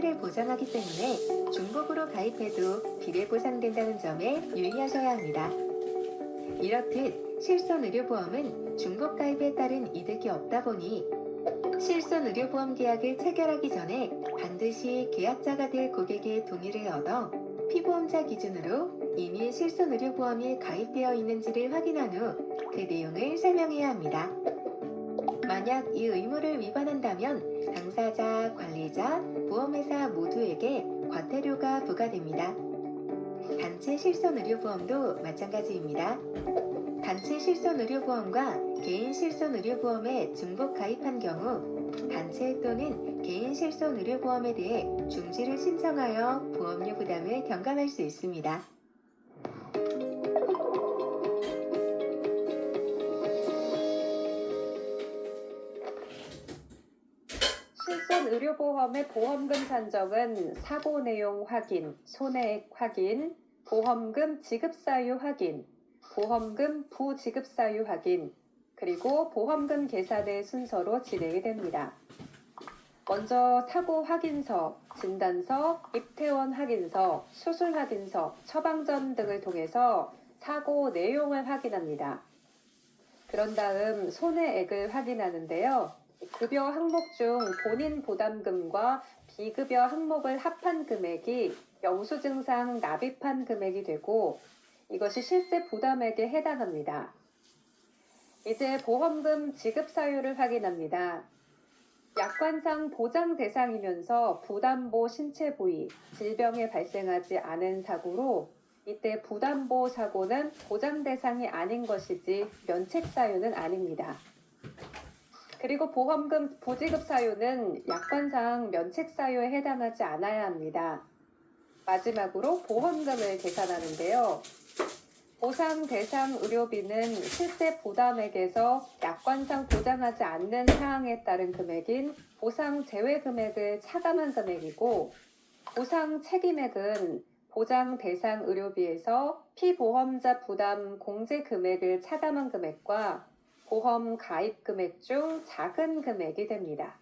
를 보장하기 때문에 중복으로 가입해도 비례 보상된다는 점에 유의하셔야 합니다. 이렇듯 실손의료보험은 중복 가입에 따른 이득이 없다 보니 실손의료보험 계약을 체결하기 전에 반드시 계약자가 될 고객의 동의를 얻어 피보험자 기준으로 이미 실손의료보험이 가입되어 있는지를 확인한 후 그 내용을 설명해야 합니다. 만약 이 의무를 위반한다면 당사자, 관리자, 보험회사 모두에게 과태료가 부과됩니다. 단체 실손의료보험도 마찬가지입니다. 단체 실손의료보험과 개인 실손의료보험에 중복 가입한 경우 단체 또는 개인 실손의료보험에 대해 중지를 신청하여 보험료 부담을 경감할 수 있습니다. 실손의료보험의 보험금 산정은 사고 내용 확인, 손해액 확인, 보험금 지급 사유 확인, 보험금 부지급 사유 확인, 그리고 보험금 계산의 순서로 진행이 됩니다. 먼저 사고 확인서, 진단서, 입퇴원 확인서, 수술 확인서, 처방전 등을 통해서 사고 내용을 확인합니다. 그런 다음 손해액을 확인하는데요. 급여 항목 중 본인 부담금과 비급여 항목을 합한 금액이 영수증상 납입한 금액이 되고 이것이 실제 부담액에 해당합니다. 이제 보험금 지급 사유를 확인합니다. 약관상 보장 대상이면서 부담보 신체 부위, 질병에 발생하지 않은 사고로 이때 부담보 사고는 보장 대상이 아닌 것이지 면책 사유는 아닙니다. 그리고 보험금 부지급 사유는 약관상 면책 사유에 해당하지 않아야 합니다. 마지막으로 보험금을 계산하는데요. 보상 대상 의료비는 실제 부담액에서 약관상 보장하지 않는 사항에 따른 금액인 보상 제외 금액을 차감한 금액이고 보상 책임액은 보장 대상 의료비에서 피보험자 부담 공제 금액을 차감한 금액과 보험 가입 금액 중 작은 금액이 됩니다.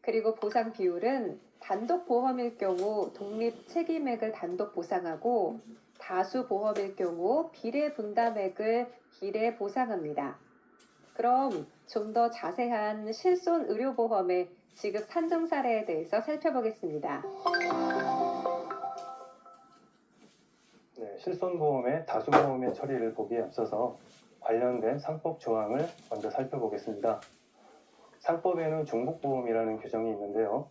그리고 보상 비율은 단독 보험일 경우 독립 책임액을 단독 보상하고 다수 보험일 경우 비례 분담액을 비례 보상합니다. 그럼 좀 더 자세한 실손 의료보험의 지급 산정 사례에 대해서 살펴보겠습니다. 실손보험의 다수보험의 처리를 보기에 앞서서 관련된 상법 조항을 먼저 살펴보겠습니다. 상법에는 중복보험이라는 규정이 있는데요.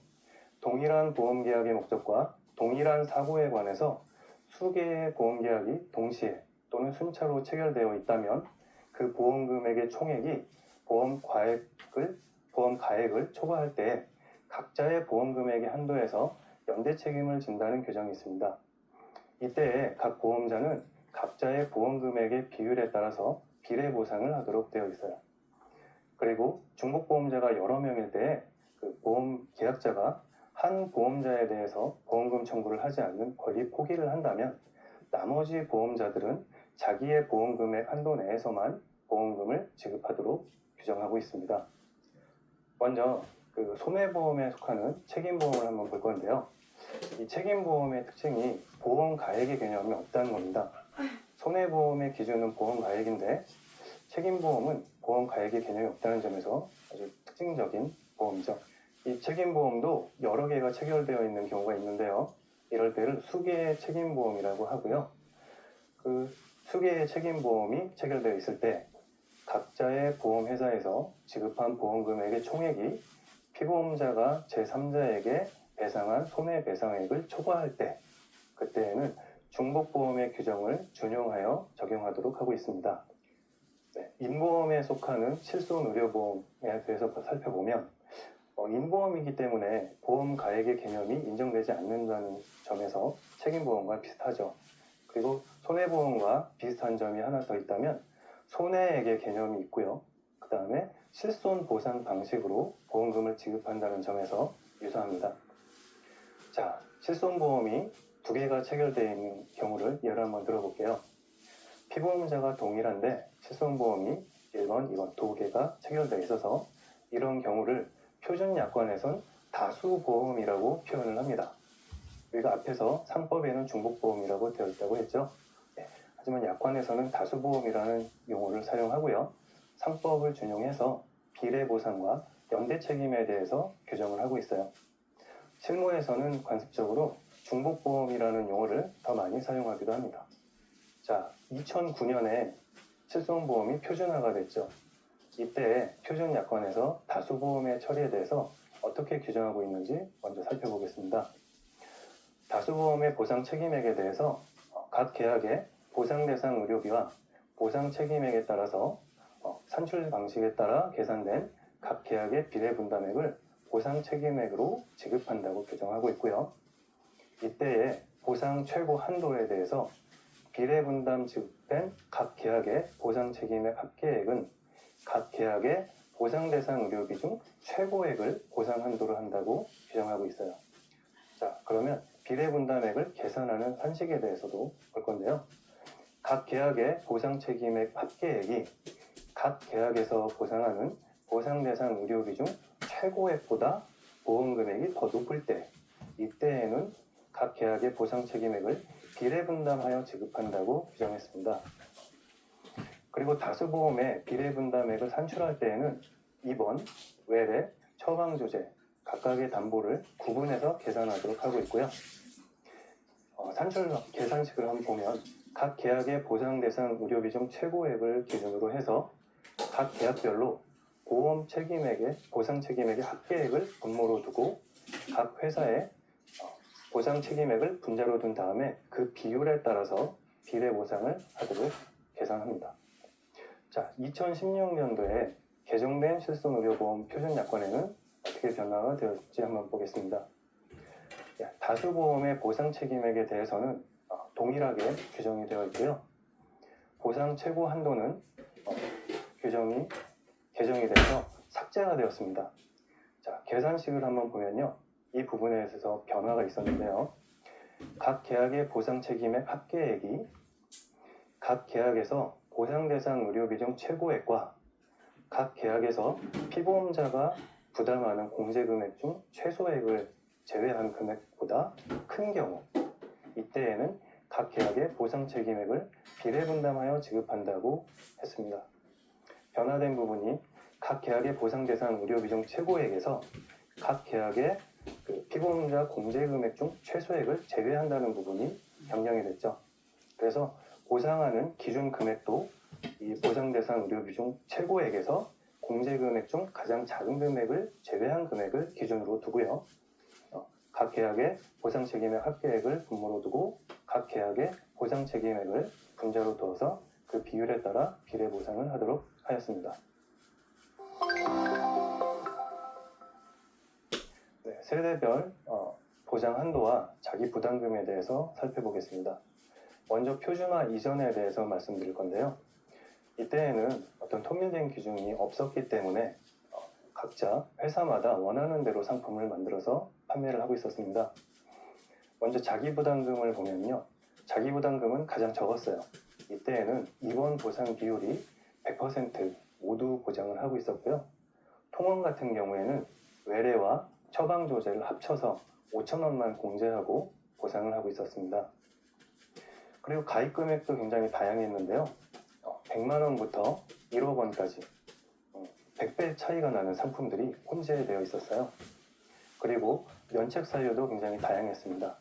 동일한 보험계약의 목적과 동일한 사고에 관해서 수개의 보험계약이 동시에 또는 순차로 체결되어 있다면 그 보험금액의 총액이 보험 가액을 초과할 때 각자의 보험금액의 한도에서 연대 책임을 진다는 규정이 있습니다. 이때에 각 보험자는 각자의 보험금액의 비율에 따라서 비례 보상을 하도록 되어 있어요. 그리고 중복보험자가 여러 명일 때에 그 보험 계약자가 한 보험자에 대해서 보험금 청구를 하지 않는 권리 포기를 한다면 나머지 보험자들은 자기의 보험금액 한도 내에서만 보험금을 지급하도록 규정하고 있습니다. 먼저 그 손해보험에 속하는 책임보험을 한번 볼 건데요. 이 책임보험의 특징이 보험 가액의 개념이 없다는 겁니다. 손해보험의 기준은 보험 가액인데 책임보험은 보험 가액의 개념이 없다는 점에서 아주 특징적인 보험이죠. 이 책임보험도 여러 개가 체결되어 있는 경우가 있는데요. 이럴 때를 수개의 책임보험이라고 하고요. 그 수개의 책임보험이 체결되어 있을 때 각자의 보험회사에서 지급한 보험금액의 총액이 피보험자가 제3자에게 배상한 손해배상액을 초과할 때 그때에는 중복보험의 규정을 준용하여 적용하도록 하고 있습니다. 인보험에 속하는 실손의료보험에 대해서 살펴보면 인보험이기 때문에 보험 가액의 개념이 인정되지 않는다는 점에서 책임보험과 비슷하죠. 그리고 손해보험과 비슷한 점이 하나 더 있다면 손해액의 개념이 있고요. 그 다음에 실손보상 방식으로 보험금을 지급한다는 점에서 유사합니다. 자, 실손보험이 두 개가 체결되어 있는 경우를 예를 한번 들어볼게요. 피보험자가 동일한데 실손보험이 1번, 2번 두 개가 체결되어 있어서 이런 경우를 표준약관에선 다수보험이라고 표현을 합니다. 우리가 앞에서 상법에는 중복보험이라고 되어 있다고 했죠. 하지만 약관에서는 다수보험이라는 용어를 사용하고요. 상법을 준용해서 비례보상과 연대책임에 대해서 규정을 하고 있어요. 실무에서는 관습적으로 중복보험이라는 용어를 더 많이 사용하기도 합니다. 자, 2009년에 실손보험이 표준화가 됐죠. 이때 표준약관에서 다수보험의 처리에 대해서 어떻게 규정하고 있는지 먼저 살펴보겠습니다. 다수보험의 보상 책임액에 대해서 각 계약의 보상 대상 의료비와 보상 책임액에 따라서 산출 방식에 따라 계산된 각 계약의 비례 분담액을 보상 책임액으로 지급한다고 규정하고 있고요. 이때의 보상 최고 한도에 대해서 비례 분담 지급된 각 계약의 보상 책임액 합계액은 각 계약의 보상 대상 의료비 중 최고액을 보상 한도로 한다고 규정하고 있어요. 자, 그러면 비례 분담액을 계산하는 산식에 대해서도 볼 건데요. 각 계약의 보상 책임액 합계액이 각 계약에서 보상하는 보상 대상 의료비 중 최고액보다 보험 금액이 더 높을 때, 이때에는 각 계약의 보상 책임액을 비례 분담하여 지급한다고 규정했습니다. 그리고 다수보험의 비례 분담액을 산출할 때에는 입원, 외래, 처방조제 각각의 담보를 구분해서 계산하도록 하고 있고요. 산출 계산식을 한번 보면 각 계약의 보상 대상 의료비 중 최고액을 기준으로 해서 각 계약별로 보험 책임액의 보상 책임액의 합계액을 분모로 두고 각 회사의 보상 책임액을 분자로 둔 다음에 그 비율에 따라서 비례 보상을 하도록 계산합니다. 자, 2016년도에 개정된 실손의료보험 표준약관에는 어떻게 변화가 되었지 한번 보겠습니다. 다수보험의 보상 책임액에 대해서는 동일하게 규정이 되어 있고요. 보상 최고 한도는 개정이 돼서 삭제가 되었습니다. 자, 계산식을 한번 보면요. 이 부분에 있어서 변화가 있었는데요. 각 계약의 보상 책임액 합계액이 각 계약에서 보상 대상 의료비 중 최고액과 각 계약에서 피보험자가 부담하는 공제금액 중 최소액을 제외한 금액보다 큰 경우, 이때에는 각 계약의 보상 책임액을 비례 분담하여 지급한다고 했습니다. 변화된 부분이 각 계약의 보상 대상 의료비 중 최고액에서 각 계약의 피보험자 공제금액 중 최소액을 제외한다는 부분이 변경이 됐죠. 그래서 보상하는 기준 금액도 이 보상 대상 의료비 중 최고액에서 공제금액 중 가장 작은 금액을 제외한 금액을 기준으로 두고요. 각 계약의 보상 책임액 합계액을 분모로 두고 각 계약의 보상 책임액을 분자로 두어서 그 비율에 따라 비례 보상을 하도록 하였습니다. 네, 세대별 보장 한도와 자기 부담금에 대해서 살펴보겠습니다. 먼저 표준화 이전에 대해서 말씀드릴 건데요. 이때에는 어떤 통일된 기준이 없었기 때문에 각자 회사마다 원하는 대로 상품을 만들어서 판매를 하고 있었습니다. 먼저 자기부담금을 보면요. 자기부담금은 가장 적었어요. 이때에는 입원 보상 비율이 100% 모두 보장을 하고 있었고요. 통원 같은 경우에는 외래와 처방조제를 합쳐서 5,000원만 공제하고 보상을 하고 있었습니다. 그리고 가입 금액도 굉장히 다양했는데요. 100만 원부터 1억 원까지 100배 차이가 나는 상품들이 혼재되어 있었어요. 그리고 면책 사유도 굉장히 다양했습니다.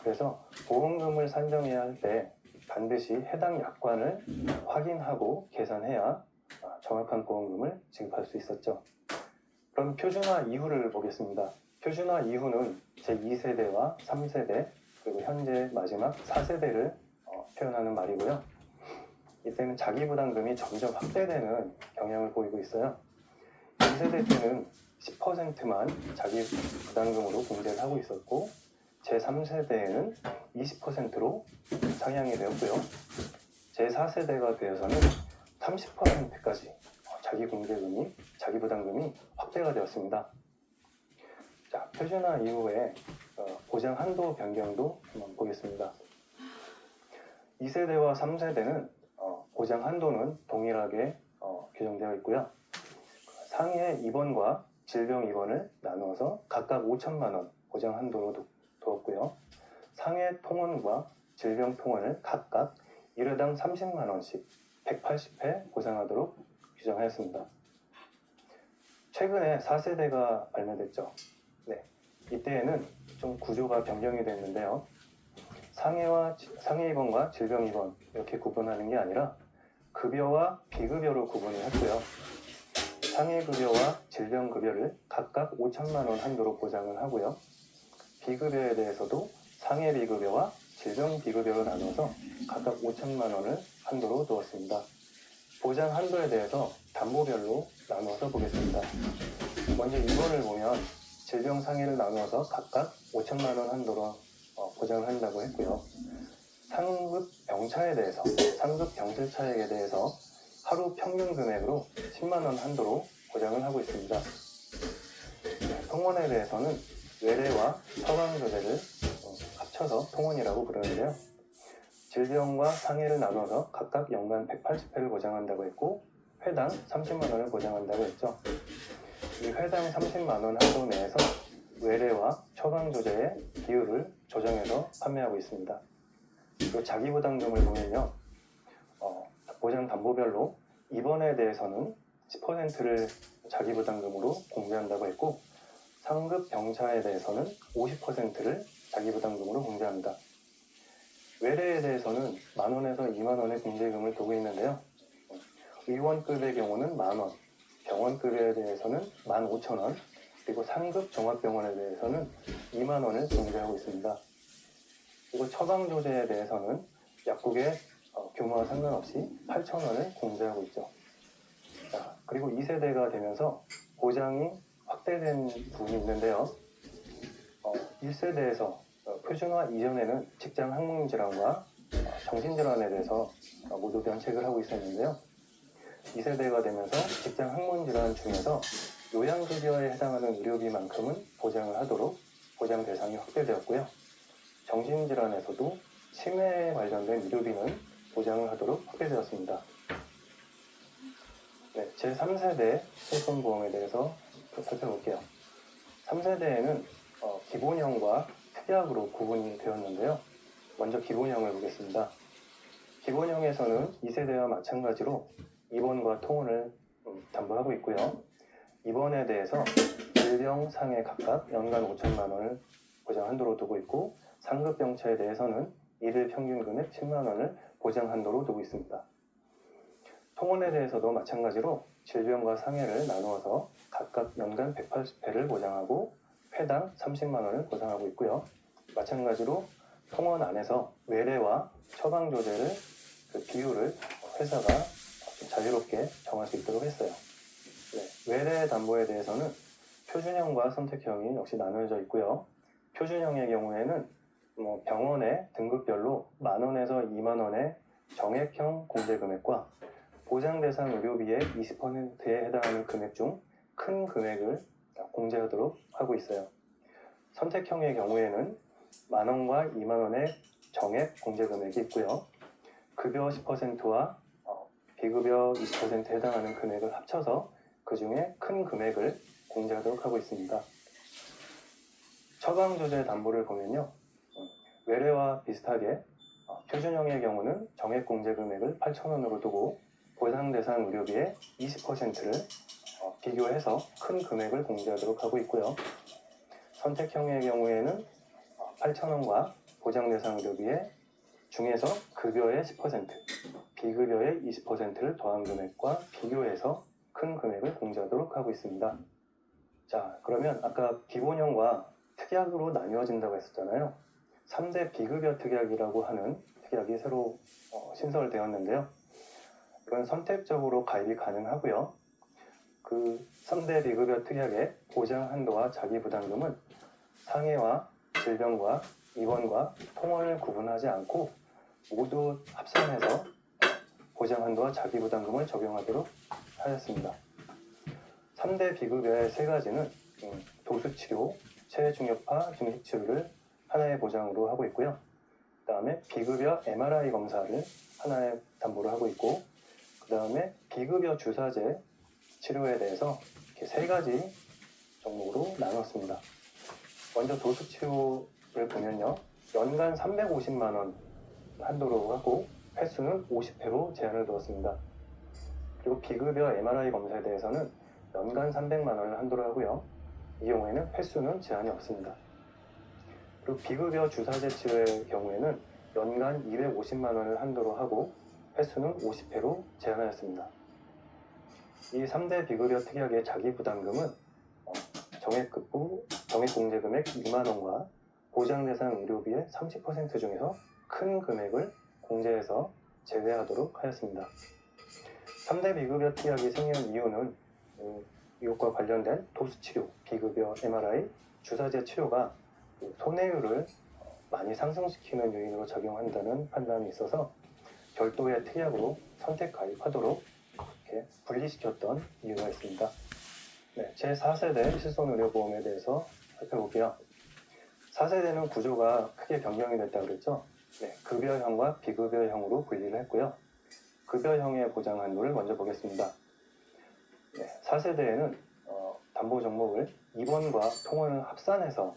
그래서 보험금을 산정해야 할 때 반드시 해당 약관을 확인하고 계산해야 정확한 보험금을 지급할 수 있었죠. 그럼 표준화 이후를 보겠습니다. 표준화 이후는 제2세대와 3세대 그리고 현재 마지막 4세대를 표현하는 말이고요. 이때는 자기부담금이 점점 확대되는 경향을 보이고 있어요. 2세대 때는 10%만 자기부담금으로 공제를 하고 있었고 제3세대에는 20%로 상향이 되었고요. 제4세대가 되어서는 30%까지 자기부담금이 확대가 되었습니다. 자, 표준화 이후에 보장 한도 변경도 한번 보겠습니다. 2세대와 3세대는 보장 한도는 동일하게 규정되어 있고요. 상해 입원과 질병 입원을 나누어서 각각 5천만 원 보장 한도로 두었고요. 상해 통원과 질병 통원을 각각 1회당 30만 원씩 180회 보상하도록 규정하였습니다. 최근에 4세대가 발매됐죠. 네, 이때에는 좀 구조가 변경이 됐는데요. 상해 입원과 질병 입원 이렇게 구분하는 게 아니라 급여와 비급여로 구분을 했고요. 상해 급여와 질병 급여를 각각 5천만 원 한도로 보장을 하고요. 비급여에 대해서도 상해 비급여와 질병 비급여로 나눠서 각각 5천만 원을 한도로 두었습니다. 보장 한도에 대해서 담보별로 나누어서 보겠습니다. 먼저 2번을 보면 질병 상해를 나누어서 각각 5천만 원 한도로 보장을 한다고 했고요. 상급 병차에 대해서, 상급 병실차액에 대해서 하루 평균 금액으로 10만 원 한도로 보장을 하고 있습니다. 통원에 대해서는 외래와 처방조제를 합쳐서 통원이라고 부르는데요. 질병과 상해를 나눠서 각각 연간 180회를 보장한다고 했고 회당 30만 원을 보장한다고 했죠. 이 회당 30만 원 한도 내에서 외래와 처방조제의 비율을 조정해서 판매하고 있습니다. 그리고 자기부담금을 보면요. 보장 담보별로 입원에 대해서는 10%를 자기부담금으로 공제한다고 했고 상급 병차에 대해서는 50%를 자기부담금으로 공제합니다. 외래에 대해서는 만원에서 2만원의 공제금을 두고 있는데요. 의원급의 경우는 만원, 병원급에 대해서는 15,000원, 그리고 상급 종합병원에 대해서는 2만원을 공제하고 있습니다. 그리고 처방조제에 대해서는 약국의 규모와 상관없이 8,000원을 공제하고 있죠. 자, 그리고 2세대가 되면서 보장이 확대된 부분이 있는데요. 1세대에서 표준화 이전에는 직장 항문질환과 정신질환에 대해서 모두 면책을 하고 있었는데요. 2세대가 되면서 직장 항문질환 중에서 요양급여에 해당하는 의료비만큼은 보장을 하도록 보장 대상이 확대되었고요. 정신질환에서도 치매에 관련된 의료비는 보장을 하도록 확대되었습니다. 네, 제3세대 실손보험에 대해서 살펴볼게요. 3세대에는 기본형과 특약으로 구분이 되었는데요. 먼저 기본형을 보겠습니다. 기본형에서는 2세대와 마찬가지로 입원과 통원을 담보하고 있고요. 입원에 대해서 질병 상해 각각 연간 5천만 원을 보장 한도로 두고 있고 상급 병차에 대해서는 일일 평균 금액 10만 원을 보장 한도로 두고 있습니다. 통원에 대해서도 마찬가지로 질병과 상해를 나누어서 각각 연간 180회를 보장하고 회당 30만 원을 보상하고 있고요. 마찬가지로 통원 안에서 외래와 처방조제를 비율을 회사가 자유롭게 정할 수 있도록 했어요. 네, 외래 담보에 대해서는 표준형과 선택형이 역시 나누어져 있고요. 표준형의 경우에는 병원의 등급별로 만원에서 2만 원의 정액형 공제금액과 보장 대상 의료비의 20%에 해당하는 금액 중 큰 금액을 공제하도록 하고 있어요. 선택형의 경우에는 만원과 2만 원의 정액 공제금액이 있고요. 급여 10%와 비급여 20%에 해당하는 금액을 합쳐서 그 중에 큰 금액을 공제하도록 하고 있습니다. 처방조제 담보를 보면요. 외래와 비슷하게 표준형의 경우는 정액 공제 금액을 8,000원으로 두고 보상 대상 의료비의 20%를 비교해서 큰 금액을 공제하도록 하고 있고요. 선택형의 경우에는 8,000원과 보장 대상 의료비의 중에서 급여의 10%, 비급여의 20%를 더한 금액과 비교해서 큰 금액을 공제하도록 하고 있습니다. 자, 그러면 아까 기본형과 특약으로 나뉘어진다고 했었잖아요. 3대 비급여 특약이라고 하는 특약이 새로 신설되었는데요. 이건 선택적으로 가입이 가능하고요. 그 3대 비급여 특약의 보장 한도와 자기부담금은 상해와 질병과 입원과 통원을 구분하지 않고 모두 합산해서 보장 한도와 자기부담금을 적용하도록 하였습니다. 3대 비급여의 세 가지는 도수치료, 체중력파, 중식치료를 하나의 보장으로 하고 있고요. 그 다음에 비급여 MRI 검사를 하나의 담보로 하고 있고, 그 다음에 비급여 주사제 치료에 대해서 이렇게 세 가지 종목으로 나눴습니다. 먼저 도수치료를 보면요. 연간 350만 원 한도로 하고 횟수는 50회로 제한을 두었습니다. 그리고 비급여 MRI 검사에 대해서는 연간 300만 원을 한도로 하고요. 이 경우에는 횟수는 제한이 없습니다. 그리고 비급여 주사제 치료의 경우에는 연간 250만 원을 한도로 하고 횟수는 50회로 제한하였습니다. 이 3대 비급여 특약의 자기부담금은 정액급부, 정액공제금액 2만 원과 보장대상 의료비의 30% 중에서 큰 금액을 공제해서 제외하도록 하였습니다. 3대 비급여 특약이 생기는 이유는 이것과 관련된 도수치료, 비급여 MRI, 주사제 치료가 손해율을 많이 상승시키는 요인으로 작용한다는 판단이 있어서 별도의 특약으로 선택 가입하도록 이렇게 분리시켰던 이유가 있습니다. 네, 제4세대 실손의료보험에 대해서 살펴볼게요. 4세대는 구조가 크게 변경이 됐다고 그랬죠. 네, 급여형과 비급여형으로 분리를 했고요. 급여형의 보장 한도를 먼저 보겠습니다. 네, 4세대에는 담보 종목을 입원과 통원을 합산해서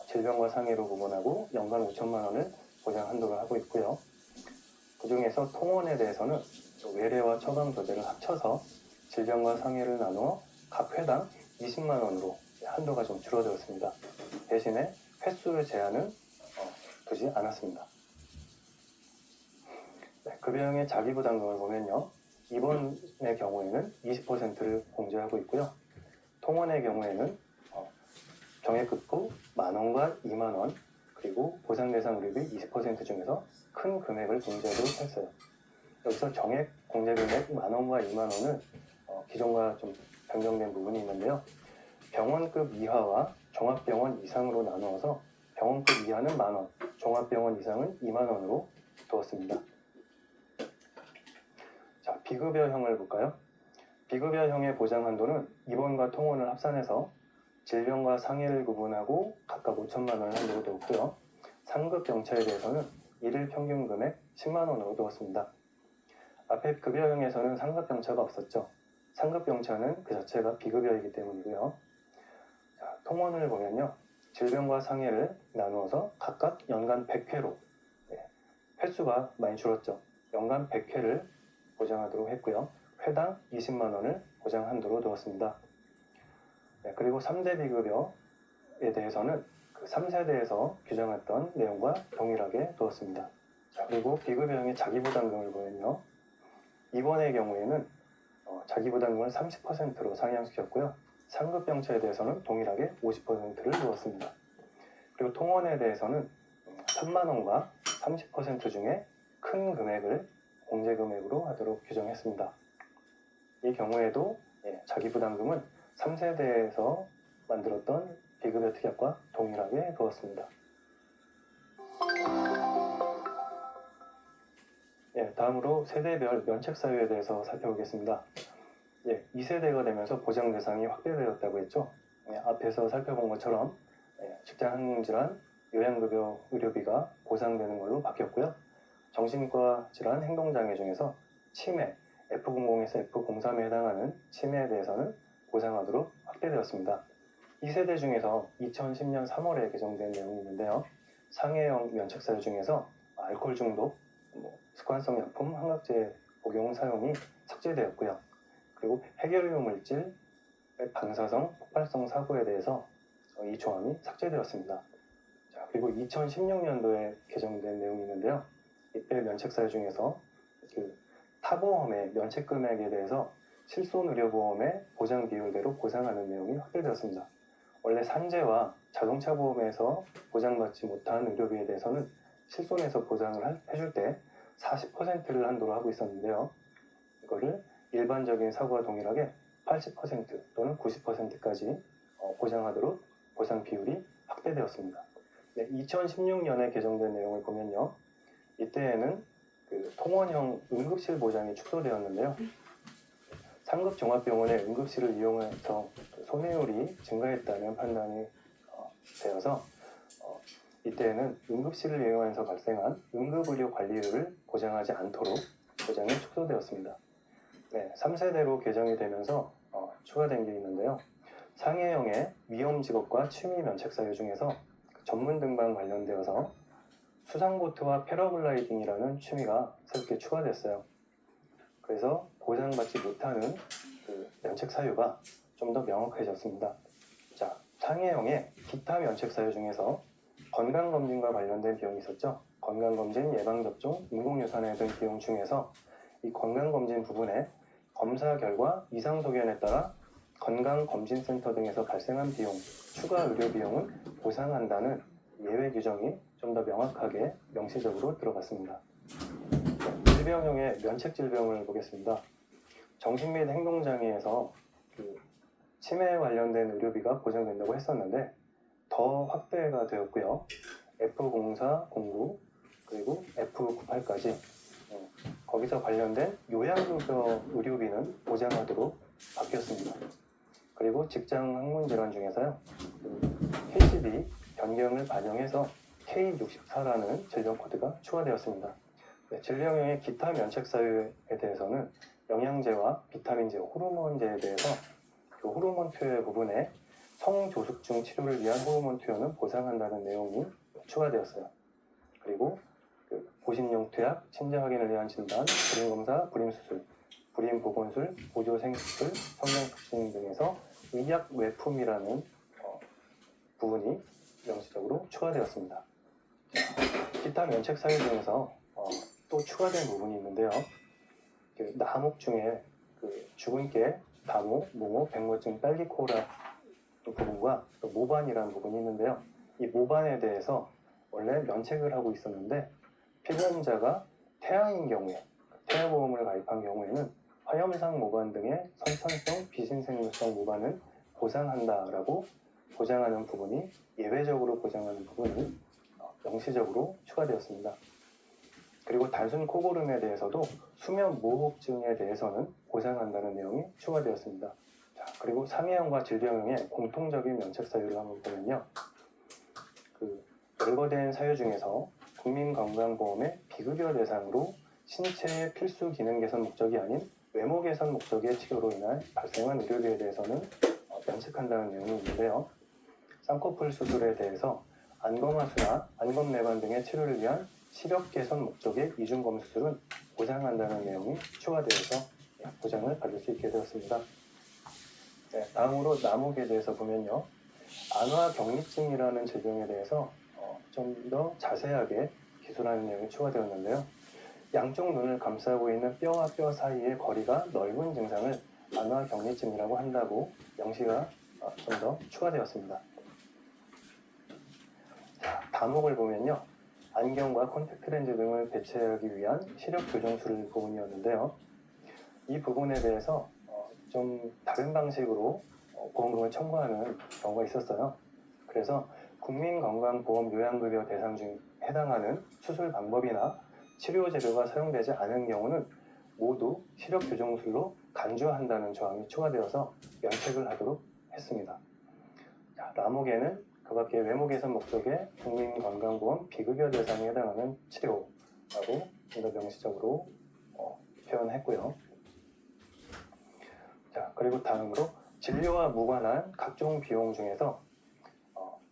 질병과 상해로 구분하고 연간 5천만 원을 보장 한도를 하고 있고요. 그 중에서 통원에 대해서는 외래와 처방 조제를 합쳐서 질병과 상해를 나누어 각 회당 20만 원으로 한도가 좀 줄어들었습니다. 대신에 횟수의 제한은 두지 않았습니다. 네, 급여형의 자기부담금을 보면요. 입원의 경우에는 20%를 공제하고 있고요. 통원의 경우에는 정액급부 만원과 2만원 그리고 보상대상 의료비 20% 중에서 큰 금액을 공제하도록 했어요. 여기서 정액 공제금액 만원과 2만원은 기존과 좀 변경된 부분이 있는데요. 병원급 이하와 종합병원 이상으로 나누어서 병원급 이하는 만원, 종합병원 이상은 2만원으로 두었습니다. 자, 비급여형을 볼까요? 비급여형의 보장 한도는 입원과 통원을 합산해서 질병과 상해를 구분하고 각각 5천만 원을 한도로 두었고요. 상급 병차에 대해서는 일일 평균 금액 10만 원으로 두었습니다. 앞에 급여형에서는 상급 병차가 없었죠. 상급 병차는 그 자체가 비급여이기 때문이고요. 자, 통원을 보면요. 질병과 상해를 나누어서 각각 연간 100회로 횟수가 많이 줄었죠. 연간 100회를 보장하도록 했고요. 회당 20만 원을 보장 한도로 두었습니다. 네, 그리고 3대 비급여에 대해서는 그 3세대에서 규정했던 내용과 동일하게 두었습니다. 자, 그리고 비급여형의 자기부담금을 보면요. 입원의 경우에는 자기부담금을 30%로 상향시켰고요. 상급병차에 대해서는 동일하게 50%를 두었습니다. 그리고 통원에 대해서는 3만 원과 30% 중에 큰 금액을 공제금액으로 하도록 규정했습니다. 이 경우에도 자기부담금은 3세대에서 만들었던 비급여 특약과 동일하게 두었습니다. 다음으로 세대별 면책 사유에 대해서 살펴보겠습니다. 2세대가 되면서 보장 대상이 확대되었다고 했죠. 앞에서 살펴본 것처럼 직장질환, 요양급여 의료비가 보상되는 걸로 바뀌었고요. 정신과 질환, 행동장애 중에서 치매, F00에서 F03에 해당하는 치매에 대해서는 보상하도록 확대되었습니다. 2세대 중에서 2010년 3월에 개정된 내용이 있는데요. 상해형 면책사유 중에서 알코올 중독, 습관성 약품, 환각제 복용 사용이 삭제되었고요. 그리고 해결용 물질, 방사성, 폭발성 사고에 대해서 이 조항이 삭제되었습니다. 자, 그리고 2016년도에 개정된 내용이 있는데요. 이때 면책사유 중에서 타보험의 면책금액에 대해서 실손의료보험의 보장 비율대로 보상하는 내용이 확대되었습니다. 원래 산재와 자동차 보험에서 보장받지 못한 의료비에 대해서는 실손에서 보장을 해줄 때 40%를 한도로 하고 있었는데요. 이거를 일반적인 사고와 동일하게 80% 또는 90%까지 보장하도록 보상 비율이 확대되었습니다. 2016년에 개정된 내용을 보면요. 이때에는 통원형 응급실 보장이 축소되었는데요. 상급 종합병원의 응급실을 이용해서 손해율이 증가했다는 판단이 되어서 이때에는 응급실을 이용해서 발생한 응급의료 관리료를 보장하지 않도록 보장이 축소되었습니다. 3세대로 개정이 되면서 추가된 게 있는데요. 상해형의 위험 직업과 취미 면책 사유 중에서 전문 등반 관련되어서 수상보트와 패러글라이딩이라는 취미가 새롭게 추가됐어요. 그래서 보상받지 못하는 그 면책 사유가 좀 더 명확해졌습니다. 자, 상해형의 기타 면책 사유 중에서 건강검진과 관련된 비용이 있었죠. 건강검진, 예방접종, 인공유산에 등 비용 중에서 이 건강검진 부분에 검사 결과 이상 소견에 따라 건강검진센터 등에서 발생한 비용, 추가 의료 비용은 보상한다는 예외 규정이 좀 더 명확하게 명시적으로 들어갔습니다. 질병형의 면책 질병을 보겠습니다. 정신 및 행동장애에서 치매에 관련된 의료비가 보장된다고 했었는데 더 확대가 되었고요. F04, 09 그리고 F98까지 거기서 관련된 요양급여 의료비는 보장하도록 바뀌었습니다. 그리고 직장 항문 질환 중에서요. KCB 변경을 반영해서 K64라는 질병 코드가 추가되었습니다. 네, 질병형의 기타 면책 사유에 대해서는 영양제와 비타민제, 호르몬제에 대해서 그 호르몬 투여 부분에 성조숙증 치료를 위한 호르몬 투여는 보상한다는 내용이 추가되었어요. 그리고 보신용 투약, 침대 확인을 위한 진단, 불임검사, 불임수술, 불임보건술, 보조생수술, 성장促진 등에서 의약 외품이라는 부분이 명시적으로 추가되었습니다. 기타 면책 사유 중에서 또 추가된 부분이 있는데요. 나목 중에 죽은 깨, 다모, 몽호, 백모증, 딸기코라 부분과 또 모반이라는 부분이 있는데요. 이 모반에 대해서 원래 면책을 하고 있었는데 피보험자가 태아인 경우에 태아보험을 가입한 경우에는 화염상 모반 등의 선천성 비신생물성 모반은 보상한다라고 보장하는 부분이 예외적으로 보장하는 부분이 명시적으로 추가되었습니다. 그리고 단순 코고름에 대해서도 수면 무호흡증에 대해서는 보상한다는 내용이 추가되었습니다. 자, 그리고 상해형과 질병형의 공통적인 면책 사유를 한번 보면요. 열거된 사유 중에서 국민건강보험의 비급여 대상으로 신체의 필수 기능 개선 목적이 아닌 외모 개선 목적의 치료로 인한 발생한 의료비에 대해서는 면책한다는 내용이 있는데요. 쌍꺼풀 수술에 대해서 안검하수나 안검내반 등의 치료를 위한 시력 개선 목적의 이중검 수술은 보상한다는 내용이 추가되어서 보장을 받을 수 있게 되었습니다. 네, 다음으로 나목에 대해서 보면요. 안화경리증이라는 질병에 대해서 좀 더 자세하게 기술하는 내용이 추가되었는데요. 양쪽 눈을 감싸고 있는 뼈와 뼈 사이의 거리가 넓은 증상을 안화경리증이라고 한다고 명시가 좀 더 추가되었습니다. 다목을 보면요. 안경과 콘택트 렌즈 등을 배치하기 위한 시력 교정술 부분이었는데요. 이 부분에 대해서 좀 다른 방식으로 보험금을 청구하는 경우가 있었어요. 그래서 국민건강보험 요양급여 대상 중 해당하는 수술 방법이나 치료 재료가 사용되지 않은 경우는 모두 시력 교정술로 간주한다는 조항이 추가되어서 면책을 하도록 했습니다. 자, 라목에는 그 밖에 외모 개선 목적의 국민건강보험 비급여 대상에 해당하는 치료라고 좀 더 명시적으로 표현했고요. 자, 그리고 다음으로 진료와 무관한 각종 비용 중에서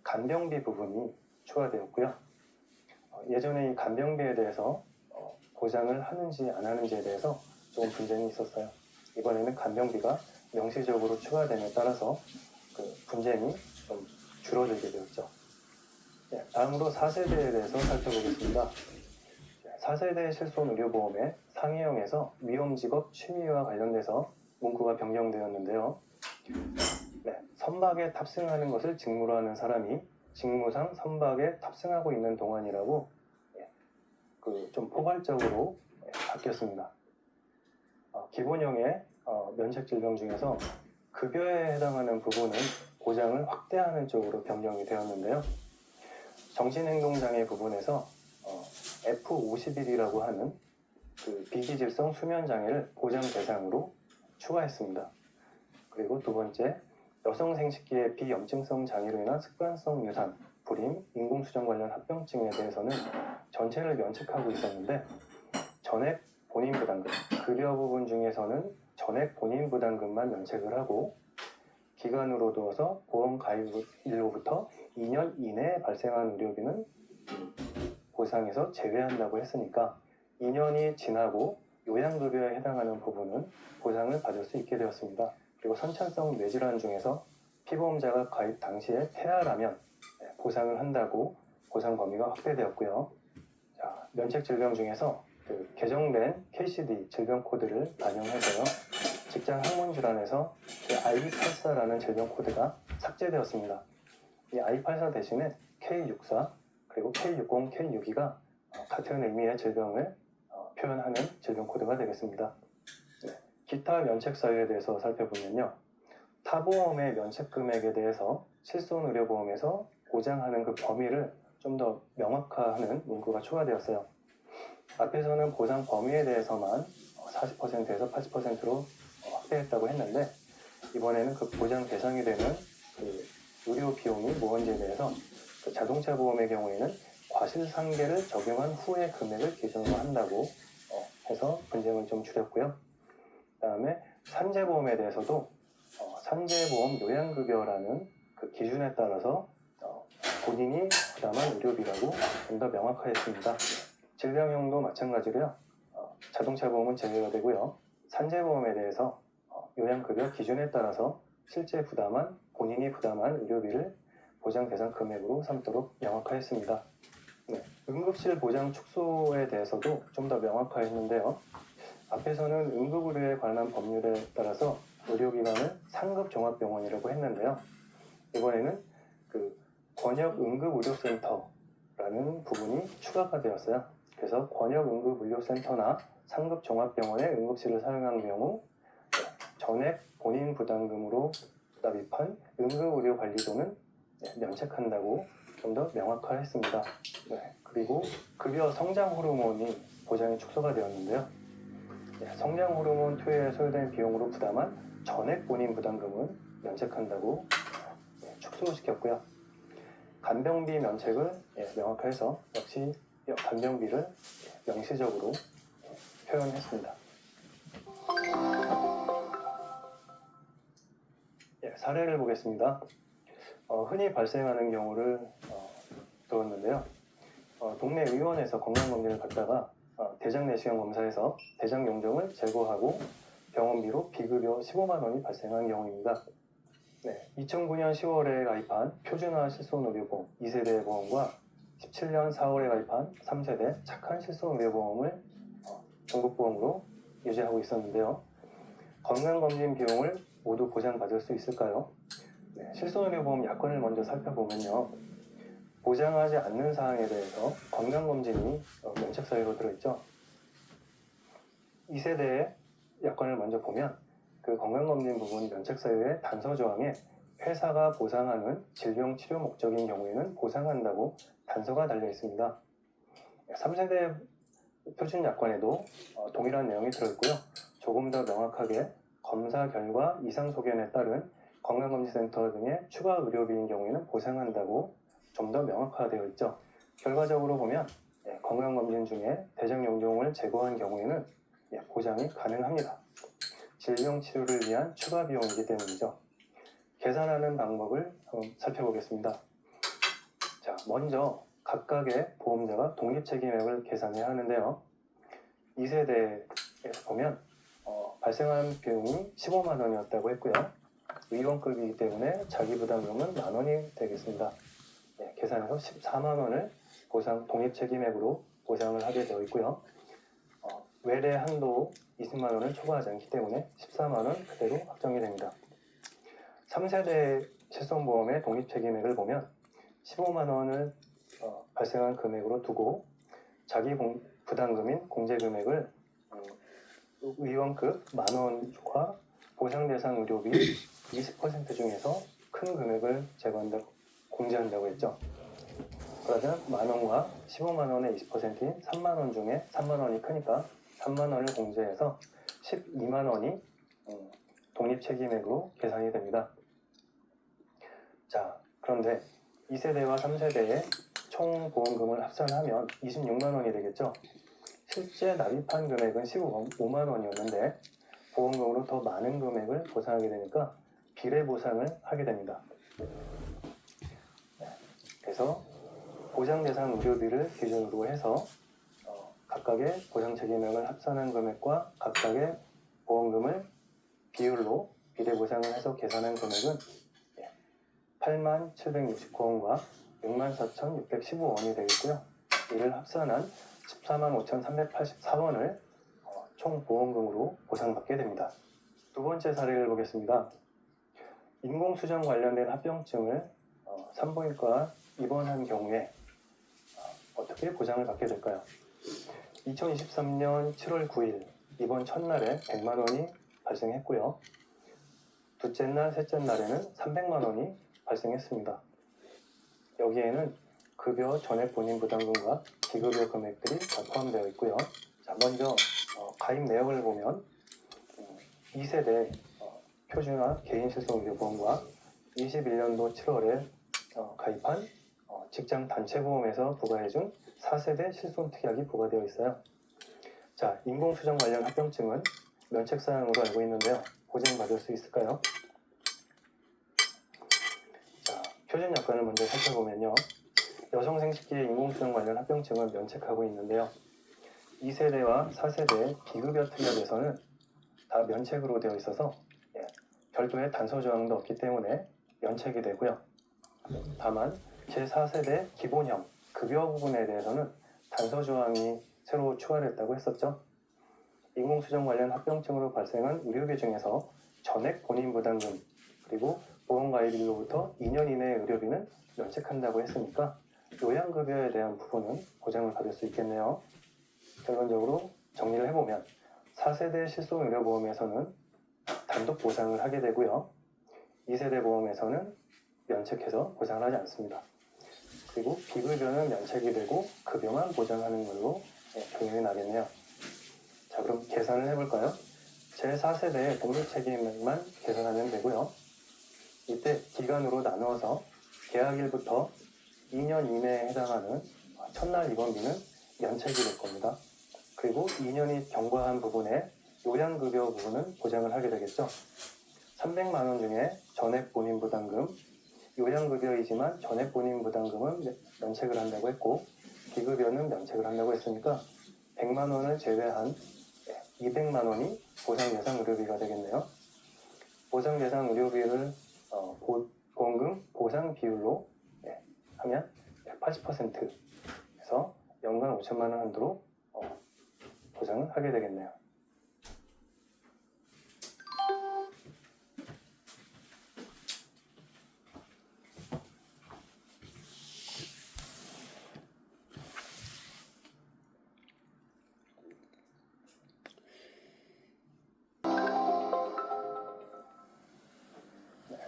간병비 부분이 추가되었고요. 예전에 이 간병비에 대해서 보장을 하는지 안 하는지에 대해서 조금 분쟁이 있었어요. 이번에는 간병비가 명시적으로 추가됨에 따라서 그 분쟁이 좀 줄어들게 되었죠. 네, 다음으로 4세대에 대해서 살펴보겠습니다. 4세대 실손의료보험의 상해형에서 위험직업 취미와 관련돼서 문구가 변경되었는데요. 네, 선박에 탑승하는 것을 직무로 하는 사람이 직무상 선박에 탑승하고 있는 동안이라고 좀 포괄적으로 바뀌었습니다. 기본형의 면책질병 중에서 급여에 해당하는 부분은 보장을 확대하는 쪽으로 변경이 되었는데요. 정신행동장애 부분에서 F51이라고 하는 비기질성 수면장애를 보장 대상으로 추가했습니다. 그리고 두 번째, 여성 생식기의 비염증성 장애로 인한 습관성 유산, 불임, 인공수정 관련 합병증에 대해서는 전체를 면책하고 있었는데 전액 본인부담금, 급여 부분 중에서는 전액 본인부담금만 면책을 하고 기간으로 두어서 보험 가입일로부터 2년 이내에 발생한 의료비는 보상에서 제외한다고 했으니까 2년이 지나고 요양급여에 해당하는 부분은 보상을 받을 수 있게 되었습니다. 그리고 선천성 뇌질환 중에서 피보험자가 가입 당시에 폐하라면 보상을 한다고 보상 범위가 확대되었고요. 자, 면책 질병 중에서 개정된 KCD 질병 코드를 반영해서요. 직장 항문 질환에서 I84라는 질병 코드가 삭제되었습니다. 이 I84 대신에 K64 그리고 K60, K62가 같은 의미의 질병을 표현하는 질병 코드가 되겠습니다. 네. 기타 면책 사유에 대해서 살펴보면요. 타보험의 면책 금액에 대해서 실손의료보험에서 보장하는 그 범위를 좀 더 명확화하는 문구가 추가되었어요. 앞에서는 보상 범위에 대해서만 40%에서 80%로 확대했다고 했는데 이번에는 그 보장 대상이 되는 그 의료 비용이 무언지에 대해서 그 자동차 보험의 경우에는 과실상계를 적용한 후의 금액을 기준으로 한다고 해서 분쟁을 좀 줄였고요. 그 다음에 산재보험에 대해서도 산재보험 요양급여라는 그 기준에 따라서 본인이 부담한 의료비라고 좀 더 명확화했습니다. 질병형도 마찬가지로요. 자동차 보험은 제외가 되고요. 산재보험에 대해서 요양급여 기준에 따라서 실제 부담한 본인이 부담한 의료비를 보장 대상 금액으로 삼도록 명확화했습니다. 네, 응급실 보장 축소에 대해서도 좀 더 명확화했는데요. 앞에서는 응급의료에 관한 법률에 따라서 의료기관을 상급 종합병원이라고 했는데요. 이번에는 그 권역응급의료센터라는 부분이 추가가 되었어요. 그래서 권역응급의료센터나 상급 종합병원의 응급실을 사용한 경우 전액 본인 부담금으로 납입한 응급의료관리료는 면책한다고 좀 더 명확화했습니다. 네, 그리고 급여 성장 호르몬이 보장이 축소가 되었는데요. 성장 호르몬 투여에 소요된 비용으로 부담한 전액 본인 부담금은 면책한다고 축소시켰고요. 간병비 면책을 명확화해서 역시 간병비를 명시적으로 표현했습니다. 사례를 보겠습니다. 흔히 발생하는 경우를 들었는데요. 동네 의원에서 건강검진을 받다가 대장 내시경 검사에서 대장 용종을 제거하고 병원비로 비급여 15만 원이 발생한 경우입니다. 2009년 10월에 가입한 표준화 실손의료보험 2세대 보험과 17년 4월에 가입한 3세대 착한 실손의료보험을 중복보험으로 유지하고 있었는데요. 건강검진 비용을 모두 보장받을 수 있을까요? 실손의료보험 약관을 먼저 살펴보면요. 보장하지 않는 사항에 대해서 건강검진이 면책 사유로 들어있죠. 2세대의 약관을 먼저 보면 그 건강검진 부분 면책 사유의 단서 조항에 회사가 보상하는 질병 치료 목적인 경우에는 보상한다고 단서가 달려 있습니다. 3세대 표준 약관에도 동일한 내용이 들어있고요. 조금 더 명확하게 검사 결과 이상 소견에 따른 건강검진센터 등의 추가 의료비인 경우에는 보상한다고 좀 더 명확화되어 있죠. 결과적으로 보면 건강검진 중에 대장 용종을 제거한 경우에는 보장이 가능합니다. 질병 치료를 위한 추가 비용이기 때문이죠. 계산하는 방법을 한번 살펴보겠습니다. 자, 먼저 각각의 보험자가 독립책임액을 계산해야 하는데요. 2세대에서 보면 발생한 비용이 15만 원이었다고 했고요. 의원급이기 때문에 자기부담금은 만 원이 되겠습니다. 계산해서 14만 원을 독립책임액으로 보상을 하게 되어 있고요. 외래 한도 20만 원을 초과하지 않기 때문에 14만 원 그대로 확정이 됩니다. 3세대 실손보험의 독립책임액을 보면 15만 원을 발생한 금액으로 두고 자기 부담금인 공제금액을 의원급 만 원과 보상대상 의료비 20% 중에서 큰 금액을 공제한다고 했죠. 그러면 만 원과 15만 원의 20%인 3만 원 중에 3만 원이 크니까 3만 원을 공제해서 12만 원이 독립책임액으로 계산이 됩니다. 자, 그런데 2세대와 3세대의 총 보험금을 합산하면 26만 원이 되겠죠. 실제 납입한 금액은 15만 원이었는데 보험금으로 더 많은 금액을 보상하게 되니까 비례 보상을 하게 됩니다. 그래서 보장 대상 의료비를 기준으로 해서 각각의 보장 책임액을 합산한 금액과 각각의 보험금을 비율로 비례 보상을 해서 계산한 금액은 87,769원과 64,615원이 되겠고요. 이를 합산한 145,384원을 총 보험금으로 보상받게 됩니다. 두 번째 사례를 보겠습니다. 인공수정 관련된 합병증을 산부인과 입원한 경우에 어떻게 보장을 받게 될까요? 2023년 7월 9일 입원 첫날에 100만 원이 발생했고요. 둘째 날, 셋째 날에는 300만 원이 발생했습니다. 여기에는 급여 전액 본인 부담금과 비급여 금액들이 다 포함되어 있고요. 자, 먼저 가입 내역을 보면 2세대 표준화 개인실손의료보험과 21년도 7월에 가입한 직장 단체보험에서 부과해준 4세대 실손특약이 부과되어 있어요. 자, 인공수정 관련 합병증은 면책사항으로 알고 있는데요. 보장받을 수 있을까요? 자, 표준 약관을 먼저 살펴보면요. 여성 생식기의 인공수정 관련 합병증은 면책하고 있는데요. 2세대와 4세대 비급여 특약에서는 다 면책으로 되어 있어서 별도의 단서 조항도 없기 때문에 면책이 되고요. 다만 제4세대 기본형 급여 부분에 대해서는 단서 조항이 새로 추가됐다고 했었죠. 인공수정 관련 합병증으로 발생한 의료비 중에서 전액 본인 부담금 그리고 보험가입일로부터 2년 이내의 의료비는 면책한다고 했으니까 요양급여에 대한 부분은 보장을 받을 수 있겠네요. 결론적으로 정리를 해보면 4세대 실손의료보험에서는 단독 보상을 하게 되고요. 2세대 보험에서는 면책해서 보상을 하지 않습니다. 그리고 비급여는 면책이 되고 급여만 보장하는 걸로 경영이 나겠네요. 자, 그럼 계산을 해볼까요? 제4세대의 독립책임만 계산하면 되고요. 이때 기간으로 나누어서 계약일부터 2년 이내에 해당하는 첫날 입원비는 면책이 될 겁니다. 그리고 2년이 경과한 부분에 요양급여 부분은 보장을 하게 되겠죠. 300만 원 중에 전액 본인 부담금, 요양급여이지만 전액 본인 부담금은 면책을 한다고 했고 비급여는 면책을 한다고 했으니까 100만 원을 제외한 200만 원이 보상 대상 의료비가 되겠네요. 보상 대상 의료비를 보험금 보상 비율로 하면 180%에서 연간 5천만 원 한도로 보장을 하게 되겠네요.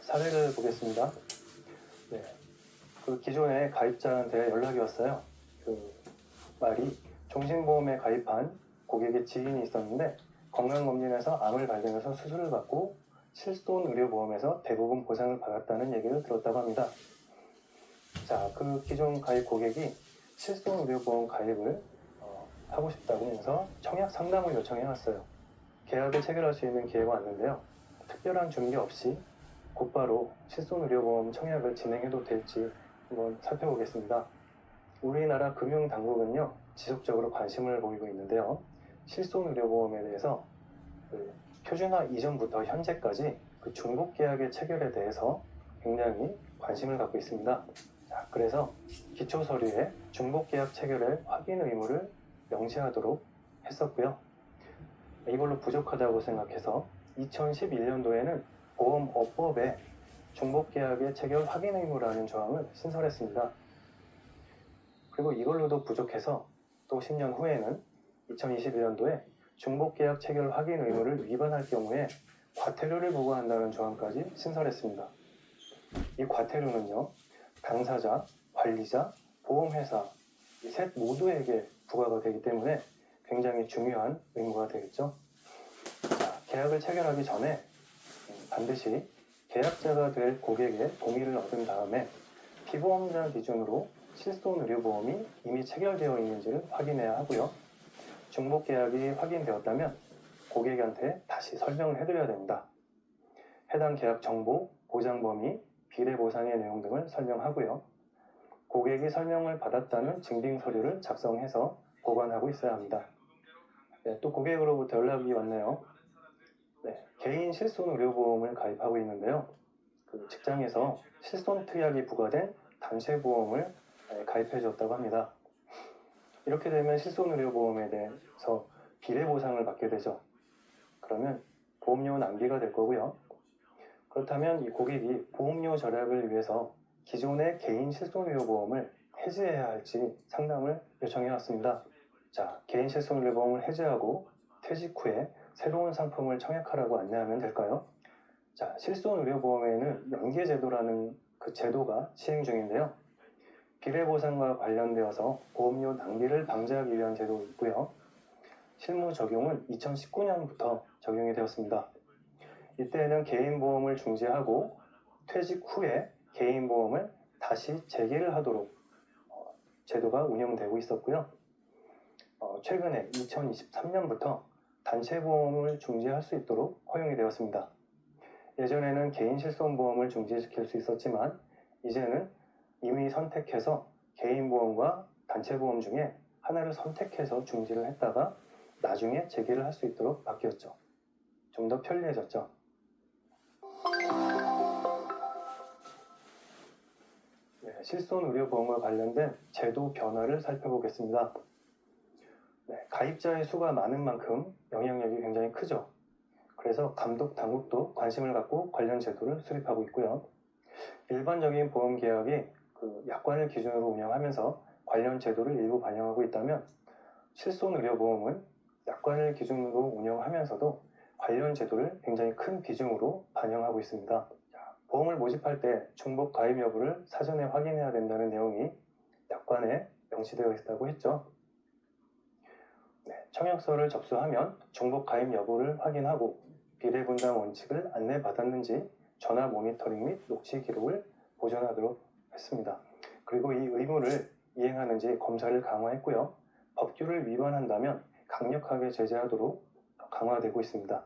사례를 보겠습니다. 네, 그 기존에 가입자한테 연락이 왔어요. 그 말이 종신보험에 가입한 고객의 지인이 있었는데 건강검진에서 암을 발견해서 수술을 받고 실손의료보험에서 대부분 보상을 받았다는 얘기를 들었다고 합니다. 자, 그 기존 가입 고객이 실손의료보험 가입을 하고 싶다고 해서 청약 상담을 요청해 왔어요. 계약을 체결할 수 있는 기회가 왔는데요. 특별한 준비 없이 곧바로 실손의료보험 청약을 진행해도 될지 한번 살펴보겠습니다. 우리나라 금융당국은요, 지속적으로 관심을 보이고 있는데요. 실손의료보험에 대해서 표준화 이전부터 현재까지 그 중복계약의 체결에 대해서 굉장히 관심을 갖고 있습니다. 자, 그래서 기초서류에 중복계약 체결의 확인 의무를 명시하도록 했었고요. 이걸로 부족하다고 생각해서 2011년도에는 보험업법에 중복계약의 체결 확인 의무라는 조항을 신설했습니다. 그리고 이걸로도 부족해서 또 10년 후에는 2021년도에 중복계약 체결 확인 의무를 위반할 경우에 과태료를 부과한다는 조항까지 신설했습니다. 이 과태료는요, 당사자, 관리자, 보험회사 이 셋 모두에게 부과가 되기 때문에 굉장히 중요한 의무가 되겠죠. 자, 계약을 체결하기 전에 반드시 계약자가 될 고객의 동의를 얻은 다음에 피보험자 기준으로 실손의료보험이 이미 체결되어 있는지를 확인해야 하고요. 중복계약이 확인되었다면 고객한테 다시 설명을 해드려야 됩니다. 해당 계약 정보, 보장 범위, 비례 보상의 내용 등을 설명하고요. 고객이 설명을 받았다는 증빙 서류를 작성해서 보관하고 있어야 합니다. 네, 또 고객으로부터 연락이 왔네요. 네, 개인 실손 의료보험을 가입하고 있는데요. 그 직장에서 실손 특약이 부과된 단체보험을 가입해 줬다고 합니다. 이렇게 되면 실손 의료보험에 대해서 비례 보상을 받게 되죠. 그러면 보험료 낭비가 될 거고요. 그렇다면 이 고객이 보험료 절약을 위해서 기존의 개인 실손의료보험을 해지해야 할지 상담을 요청해 왔습니다. 자, 개인 실손의료보험을 해지하고 퇴직 후에 새로운 상품을 청약하라고 안내하면 될까요? 자, 실손의료보험에는 연계제도라는 그 제도가 시행 중인데요. 비례보상과 관련되어서 보험료 낭비를 방지하기 위한 제도이고요. 실무 적용은 2019년부터 적용이 되었습니다. 이때에는 개인보험을 중지하고 퇴직 후에 개인보험을 다시 재개를 하도록 제도가 운영되고 있었고요. 최근에 2023년부터 단체보험을 중지할 수 있도록 허용이 되었습니다. 예전에는 개인 실손보험을 중지시킬 수 있었지만 이제는 이미 선택해서 개인보험과 단체보험 중에 하나를 선택해서 중지를 했다가 나중에 재개를 할 수 있도록 바뀌었죠. 좀 더 편리해졌죠. 네, 실손의료보험과 관련된 제도 변화를 살펴보겠습니다. 네, 가입자의 수가 많은 만큼 영향력이 굉장히 크죠. 그래서 감독 당국도 관심을 갖고 관련 제도를 수립하고 있고요. 일반적인 보험 계약이 그 약관을 기준으로 운영하면서 관련 제도를 일부 반영하고 있다면 실손의료보험은 약관을 기준으로 운영하면서도 관련 제도를 굉장히 큰 비중으로 반영하고 있습니다. 보험을 모집할 때 중복 가입 여부를 사전에 확인해야 된다는 내용이 약관에 명시되어 있다고 했죠. 네, 청약서를 접수하면 중복 가입 여부를 확인하고 비례분담 원칙을 안내받았는지 전화 모니터링 및 녹취 기록을 보존하도록 했습니다. 그리고 이 의무를 이행하는지 검사를 강화했고요. 법규를 위반한다면 강력하게 제재하도록 강화되고 있습니다.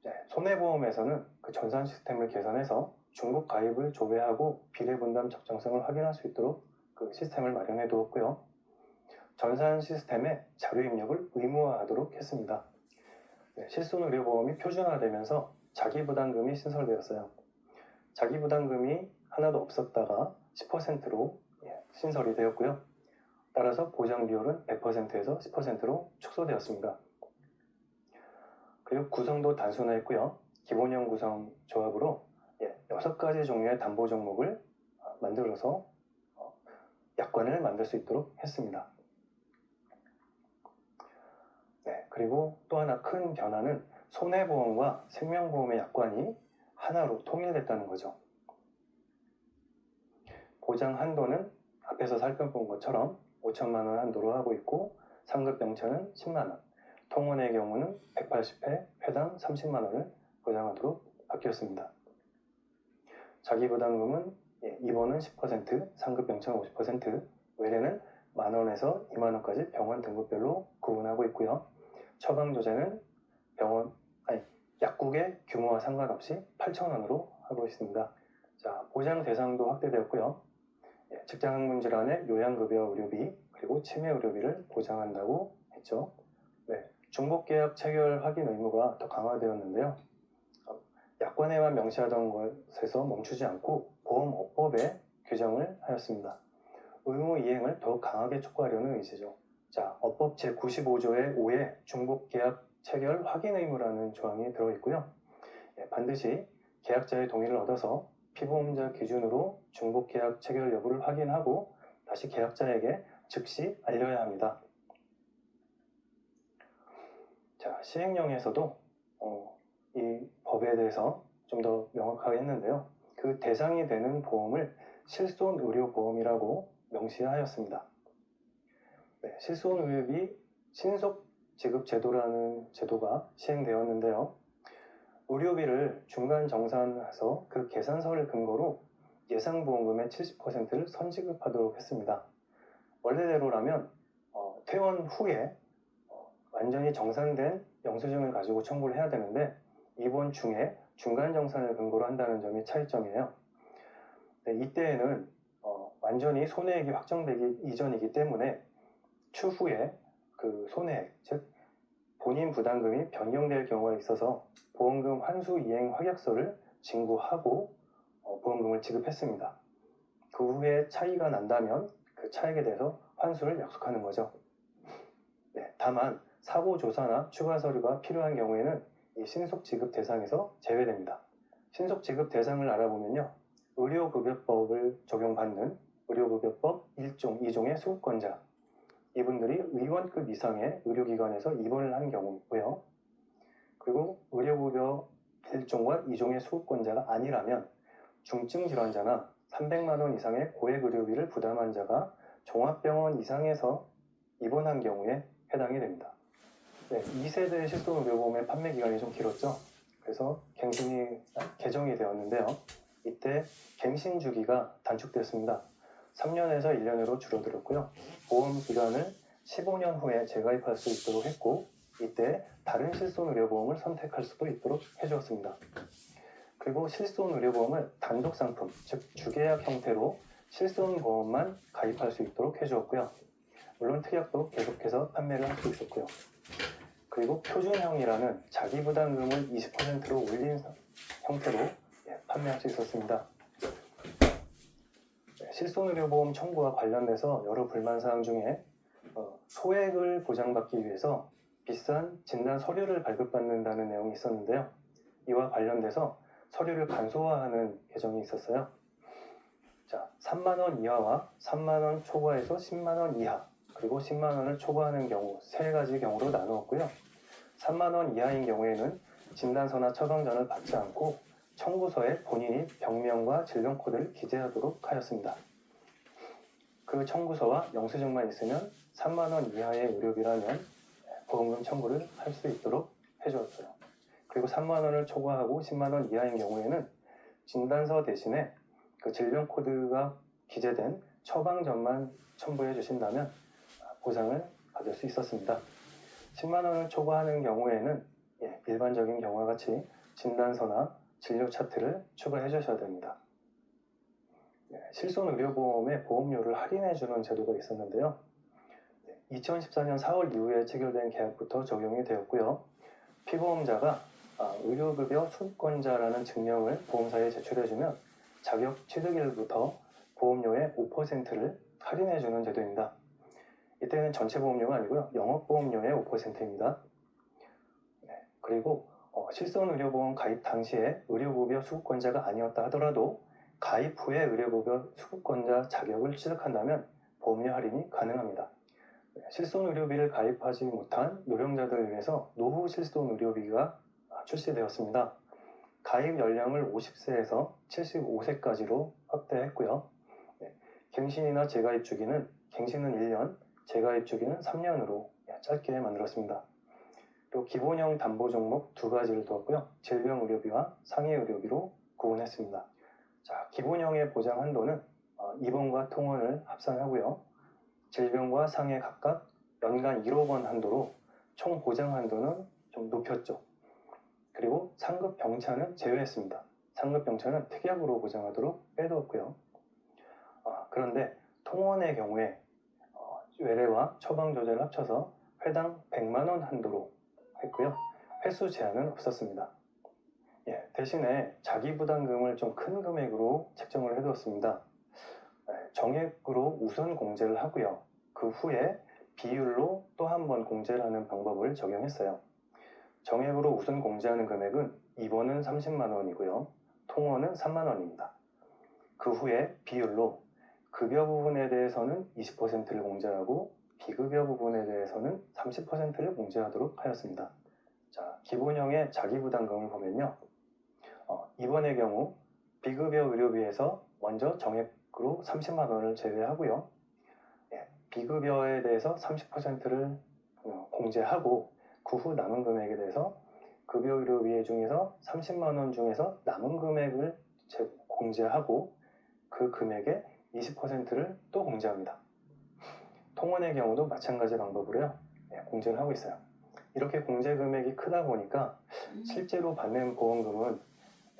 네, 손해보험에서는 그 전산 시스템을 개선해서 중복 가입을 조회하고 비례분담 적정성을 확인할 수 있도록 그 시스템을 마련해 두었고요. 전산 시스템에 자료 입력을 의무화하도록 했습니다. 네, 실손의료보험이 표준화되면서 자기부담금이 신설되었어요. 자기부담금이 하나도 없었다가 10%로 신설이 되었고요. 따라서 보장 비율은 100%에서 10%로 축소되었습니다. 그리고 구성도 단순화했고요. 기본형 구성 조합으로 6가지 종류의 담보 종목을 만들어서 약관을 만들 수 있도록 했습니다. 네, 그리고 또 하나 큰 변화는 손해보험과 생명보험의 약관이 하나로 통일됐다는 거죠. 보장 한도는 앞에서 살펴본 것처럼 5천만 원 한도로 하고 있고 상급 병차는 10만 원, 통원의 경우는 180회 회당 30만 원을 보장하도록 바뀌었습니다. 자기부담금은 입원은 10%, 상급 병차는 50%, 외래는 만원에서 2만원까지 병원 등급별로 구분하고 있고요. 처방조제는 약국의 규모와 상관없이 8,000원으로 하고 있습니다. 자, 보장 대상도 확대되었고요. 직장 질환의 요양급여 의료비 그리고 치매 의료비를 보장한다고 했죠. 네, 중복계약 체결 확인 의무가 더 강화되었는데요. 약관에만 명시하던 것에서 멈추지 않고 보험업법에 규정을 하였습니다. 의무 이행을 더욱 강하게 촉구하려는 의지죠. 자, 업법 제95조의 5에 중복계약 체결 확인 의무라는 조항이 들어있고요. 반드시 계약자의 동의를 얻어서 피보험자 기준으로 중복계약 체결 여부를 확인하고 다시 계약자에게 즉시 알려야 합니다. 자, 시행령에서도 이 법에 대해서 좀 더 명확하게 했는데요. 그 대상이 되는 보험을 실손의료보험이라고 명시하였습니다. 네, 실손의료비 신속지급제도라는 제도가 시행되었는데요. 의료비를 중간 정산해서 그 계산서를 근거로 예상보험금의 70%를 선지급하도록 했습니다. 원래대로라면 퇴원 후에 완전히 정산된 영수증을 가지고 청구를 해야 되는데 입원 중에 중간 정산을 근거로 한다는 점이 차이점이에요. 네, 이때에는 완전히 손해액이 확정되기 이전이기 때문에 추후에 그 손해액, 즉 본인 부담금이 변경될 경우가 있어서 보험금 환수 이행 확약서를 진구하고 보험금을 지급했습니다. 그 후에 차이가 난다면 그 차액에 대해서 환수를 약속하는 거죠. 네, 다만 사고 조사나 추가 서류가 필요한 경우에는 이 신속 지급 대상에서 제외됩니다. 신속 지급 대상을 알아보면요. 의료급여법을 적용받는 의료급여법 1종, 2종의 수급권자, 이분들이 의원급 이상의 의료기관에서 입원을 한 경우고요. 그리고 의료급여 1종과 2종의 수급권자가 아니라면 중증 질환자나 300만 원 이상의 고액 의료비를 부담한 자가 종합병원 이상에서 입원한 경우에 해당이 됩니다. 네, 2세대 실손의료보험의 판매 기간이 좀 길었죠. 그래서 갱신이 개정이 되었는데요. 이때 갱신 주기가 단축됐습니다. 3년에서 1년으로 줄어들었고요. 보험 기간을 15년 후에 재가입할 수 있도록 했고, 이때 다른 실손의료보험을 선택할 수도 있도록 해주었습니다. 그리고 실손의료보험을 단독 상품, 즉 주계약 형태로 실손보험만 가입할 수 있도록 해주었고요. 물론 특약도 계속해서 판매를 할 수 있었고요. 그리고 표준형이라는 자기부담금을 20%로 올린 형태로 판매할 수 있었습니다. 실손의료보험 청구와 관련돼서 여러 불만사항 중에 소액을 보장받기 위해서 비싼 진단 서류를 발급받는다는 내용이 있었는데요. 이와 관련돼서 서류를 간소화하는 개정이 있었어요. 자, 3만 원 이하와 3만 원 초과해서 10만 원 이하, 그리고 10만 원을 초과하는 경우 세 가지 경우로 나누었고요. 3만 원 이하인 경우에는 진단서나 처방전을 받지 않고 청구서에 본인이 병명과 질병 코드를 기재하도록 하였습니다. 그 청구서와 영수증만 있으면 3만 원 이하의 의료비라면 보험금 청구를 할 수 있도록 해주었어요. 그리고 3만 원을 초과하고 10만 원 이하인 경우에는 진단서 대신에 그 질병 코드가 기재된 처방전만 첨부해 주신다면 보상을 받을 수 있었습니다. 10만 원을 초과하는 경우에는 일반적인 경우와 같이 진단서나 진료 차트를 추가해 주셔야 됩니다. 실손의료보험의 보험료를 할인해 주는 제도가 있었는데요. 2014년 4월 이후에 체결된 계약부터 적용이 되었고요. 피보험자가 의료급여 수급권자라는 증명을 보험사에 제출해주면 자격 취득일부터 보험료의 5%를 할인해주는 제도입니다. 이때는 전체 보험료가 아니고요. 영업보험료의 5%입니다. 그리고 실손의료보험 가입 당시에 의료급여 수급권자가 아니었다 하더라도 가입 후에 의료급여 수급권자 자격을 취득한다면 보험료 할인이 가능합니다. 실손의료비를 가입하지 못한 노령자들을 위해서 노후 실손의료비가 출시되었습니다. 가입 연령을 50세에서 75세까지로 확대했고요. 갱신이나 재가입 주기는 갱신은 1년, 재가입 주기는 3년으로 짧게 만들었습니다. 또 기본형 담보 종목 두 가지를 두었고요. 질병 의료비와 상해 의료비로 구분했습니다. 자, 기본형의 보장 한도는 입원과 통원을 합산하고요. 질병과 상해 각각 연간 1억 원 한도로 총 보장 한도는 좀 높였죠. 그리고 상급 병차는 제외했습니다. 상급 병차는 특약으로 보장하도록 빼두었고요. 그런데 통원의 경우에 외래와 처방 조제를 합쳐서 회당 100만 원 한도로 했고요. 횟수 제한은 없었습니다. 대신에 자기 부담금을 좀 큰 금액으로 책정을 해두었습니다. 정액으로 우선 공제를 하고요. 그 후에 비율로 또 한 번 공제를 하는 방법을 적용했어요. 정액으로 우선 공제하는 금액은 입원은 30만 원이고요. 통원은 3만 원입니다. 그 후에 비율로 급여 부분에 대해서는 20%를 공제하고 비급여 부분에 대해서는 30%를 공제하도록 하였습니다. 자, 기본형의 자기부담금을 보면요. 입원의 경우 비급여 의료비에서 먼저 정액으로 30만 원을 제외하고요. 비급여에 대해서 30%를 공제하고 그 후 남은 금액에 대해서 급여 의료비 중에서 30만 원 중에서 남은 금액을 공제하고 그 금액의 20%를 또 공제합니다. 통원의 경우도 마찬가지 방법으로요. 공제를 하고 있어요. 이렇게 공제 금액이 크다 보니까 실제로 받는 보험금은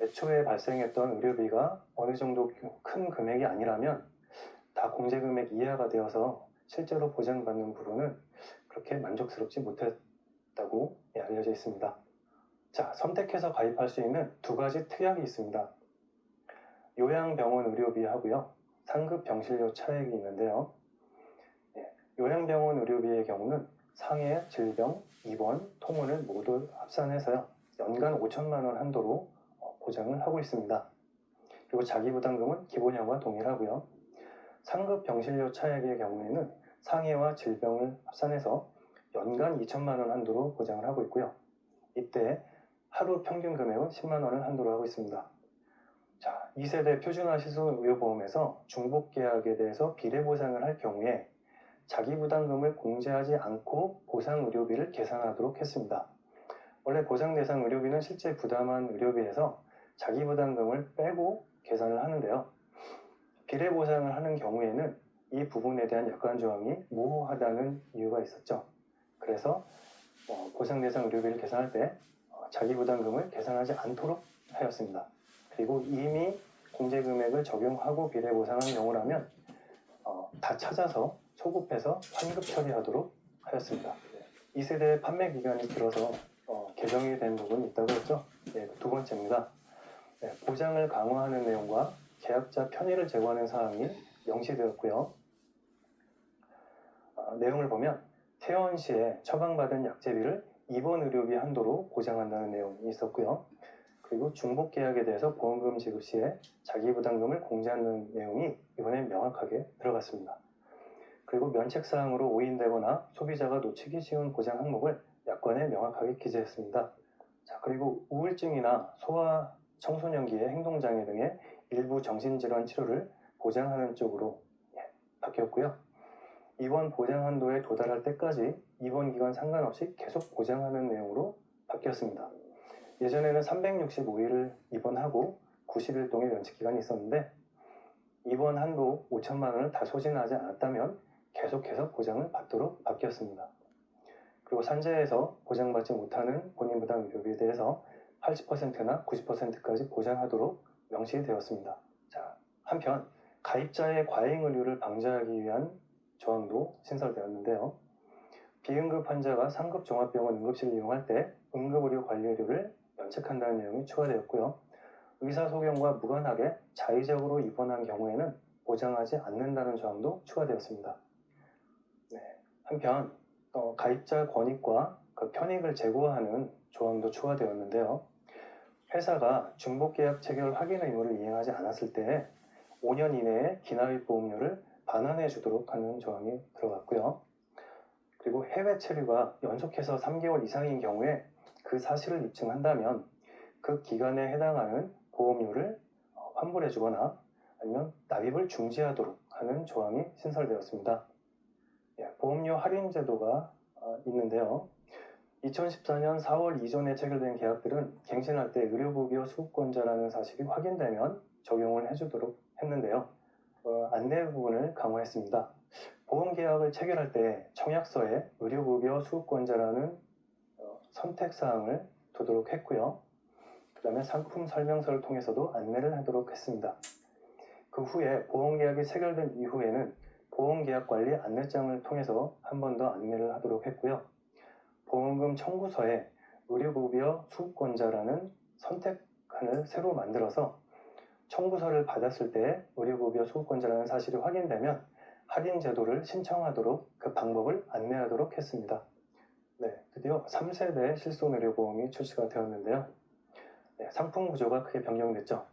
애초에 발생했던 의료비가 어느 정도 큰 금액이 아니라면 다 공제금액 이하가 되어서 실제로 보장받는 부분은 그렇게 만족스럽지 못했다고 알려져 있습니다. 자, 선택해서 가입할 수 있는 두 가지 특약이 있습니다. 요양병원 의료비하고요, 상급 병실료 차액이 있는데요. 요양병원 의료비의 경우는 상해, 질병, 입원, 통원을 모두 합산해서요, 연간 5천만 원 한도로 보장을 하고 있습니다. 그리고 자기부담금은 기본형과 동일하고요. 상급 병실료 차액의 경우에는 상해와 질병을 합산해서 연간 2천만 원 한도로 보장을 하고 있고요. 이때 하루 평균 금액은 10만 원을 한도로 하고 있습니다. 자, 2세대 표준화 실손의료보험에서 중복계약에 대해서 비례보상을 할 경우에 자기부담금을 공제하지 않고 보상의료비를 계산하도록 했습니다. 원래 보상대상 의료비는 실제 부담한 의료비에서 자기부담금을 빼고 계산을 하는데요. 비례보상을 하는 경우에는 이 부분에 대한 약관조항이 모호하다는 이유가 있었죠. 그래서 보상대상 의료비를 계산할 때 자기부담금을 계산하지 않도록 하였습니다. 그리고 이미 공제금액을 적용하고 비례보상한 경우라면 다 찾아서 소급해서 환급 처리하도록 하였습니다. 2세대 판매 기간이 길어서 개정이 된 부분이 있다고 했죠. 두 번째입니다. 보장을 강화하는 내용과 계약자 편의를 제고하는 사항이 명시되었고요. 내용을 보면 퇴원 시에 처방받은 약제비를 입원 의료비 한도로 보장한다는 내용이 있었고요. 그리고 중복 계약에 대해서 보험금 지급 시에 자기부담금을 공제하는 내용이 이번에 명확하게 들어갔습니다. 그리고 면책사항으로 오인되거나 소비자가 놓치기 쉬운 보장 항목을 약관에 명확하게 기재했습니다. 자, 그리고 우울증이나 소아 청소년기의 행동장애 등의 일부 정신질환 치료를 보장하는 쪽으로 바뀌었고요. 입원 보장 한도에 도달할 때까지 입원 기간 상관없이 계속 보장하는 내용으로 바뀌었습니다. 예전에는 365일을 입원하고 90일 동의 면책 기간이 있었는데 입원 한도 5천만 원을 다 소진하지 않았다면 계속해서 보장을 받도록 바뀌었습니다. 그리고 산재에서 보장받지 못하는 본인 부담 의료비에 대해서 80%나 90%까지 보장하도록 명시되었습니다. 자, 한편 가입자의 과잉 의료를 방지하기 위한 조항도 신설되었는데요. 비응급 환자가 상급 종합병원 응급실을 이용할 때 응급의료 관리료를 면책한다는 내용이 추가되었고요. 의사소견과 무관하게 자의적으로 입원한 경우에는 보장하지 않는다는 조항도 추가되었습니다. 한편 가입자 권익과 그 편익을 제고하는 조항도 추가되었는데요. 회사가 중복계약 체결 확인 의무를 이행하지 않았을 때 5년 이내에 기납입 보험료를 반환해 주도록 하는 조항이 들어갔고요. 그리고 해외 체류가 연속해서 3개월 이상인 경우에 그 사실을 입증한다면 그 기간에 해당하는 보험료를 환불해 주거나 아니면 납입을 중지하도록 하는 조항이 신설되었습니다. 보험료 할인 제도가 있는데요. 2014년 4월 이전에 체결된 계약들은 갱신할 때 의료급여 수급권자라는 사실이 확인되면 적용을 해주도록 했는데요. 안내 부분을 강화했습니다. 보험계약을 체결할 때 청약서에 의료급여 수급권자라는 선택사항을 두도록 했고요. 그 다음에 상품 설명서를 통해서도 안내를 하도록 했습니다. 그 후에 보험계약이 체결된 이후에는 보험계약관리 안내장을 통해서 한 번 더 안내를 하도록 했고요. 보험금 청구서에 의료급여 수급권자라는 선택칸을 새로 만들어서 청구서를 받았을 때 의료급여 수급권자라는 사실이 확인되면 할인 제도를 신청하도록 그 방법을 안내하도록 했습니다. 드디어 3세대 실손의료보험이 출시가 되었는데요. 상품 구조가 크게 변경됐죠.